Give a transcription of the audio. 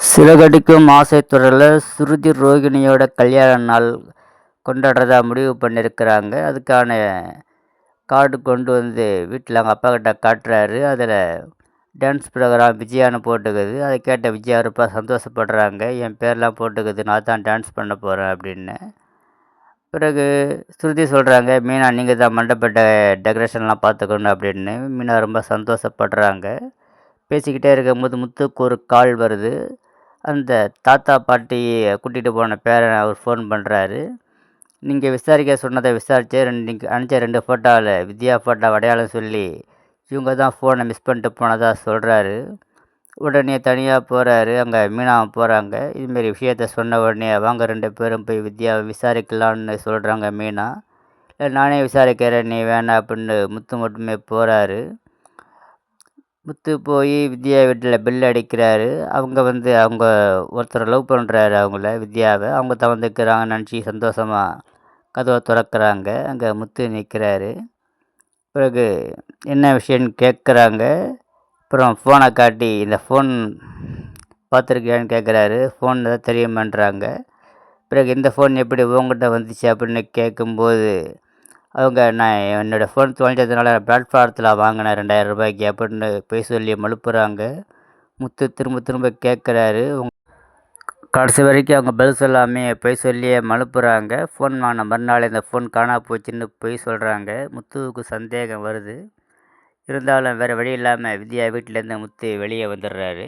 சிறகடிக்கும் ஆசை தொடரில் ஸ்ருதி ரோகிணியோட கல்யாண நாள் கொண்டாடுறதா முடிவு பண்ணியிருக்கிறாங்க. அதுக்கான கார்டு கொண்டு வந்து வீட்டில் அவங்க அப்பா கிட்ட காட்டுறாரு. அதில் டான்ஸ் ப்ரோக்ராம் விஜயான்னு போட்டுக்குது. அதை கேட்ட விஜயா ரொம்ப சந்தோஷப்படுறாங்க. என் பேர்லாம் போட்டுக்குது, நான் தான் டான்ஸ் பண்ண போகிறேன் அப்படின்னு. பிறகு ஸ்ருதி சொல்கிறாங்க, மீனா நீங்கள் தான் மண்டப டெக்கரேஷன்லாம் பார்த்துக்கணும் அப்படின்னு. மீனா ரொம்ப சந்தோஷப்படுறாங்க. பேசிக்கிட்டே இருக்கும்போது முத்துக்கு ஒரு கால் வருது. அந்த தாத்தா பாட்டியை கூட்டிகிட்டு போன பேரன் அவர் ஃபோன் பண்ணுறாரு. நீங்கள் விசாரிக்க சொன்னதை விசாரித்து நீங்கள் அனுப்பிச்ச 2 ஃபோட்டோவில் வித்யா ஃபோட்டோ அடையாளம் சொல்லி இவங்க தான் ஃபோனை மிஸ் பண்ணிட்டு போனதா சொல்கிறாரு. உடனே தனியாக போகிறாரு. அங்கே மீனாவை போகிறாங்க. இதுமாரி விஷயத்த சொன்ன உடனே வாங்க 2 பேரும் போய் வித்யாவை விசாரிக்கலான்னு சொல்கிறாங்க மீனா. இல்லை நானே விசாரிக்கிறேன், நீ வேணாம் அப்படின்னு முத்து மட்டுமே போகிறாரு. முத்து போய் வித்யா வீட்டில் பெல் அடிக்கிறாரு. அவங்க ஒருத்தரை லவ் பண்ணுறாரு வித்யாவை. அவங்க தான் வந்துக்கிறாங்கன்னு நினச்சி சந்தோஷமாக கதவை திறக்கிறாங்க. அங்கே முத்து நிற்கிறாரு. பிறகு என்ன விஷயம்னு கேட்குறாங்க. அப்புறம் ஃபோனை காட்டி இந்த ஃபோன் பார்த்துருக்கியான்னு கேட்குறாரு. ஃபோன் தான் தெரியுமான்றாங்க. பிறகு இந்த ஃபோன் எப்படி உங்கள்கிட்ட வந்துச்சு அப்படின்னு கேட்கும்போது நான் என்னோடய ஃபோன் தொலைஞ்சதுனால பிளாட்ஃபாரத்தில் வாங்கினேன் 2000 ரூபாய்க்கு அப்படின்னு போய் சொல்லி மழுப்புறாங்க. முத்து திரும்ப திரும்ப கேட்குறாரு. கடைசி வரைக்கும் அவங்க பதில் சொல்லாமே பொய் சொல்லியே மழுப்புறாங்க. ஃபோன் வாங்கின மறுநாள் இந்த ஃபோன் காணா போச்சுன்னு பொய் சொல்கிறாங்க. முத்துவுக்கு சந்தேகம் வருது. இருந்தாலும் வேறு வழி இல்லாமல் வித்யா வீட்டிலேருந்து முத்து வெளியே வந்துடுறாரு.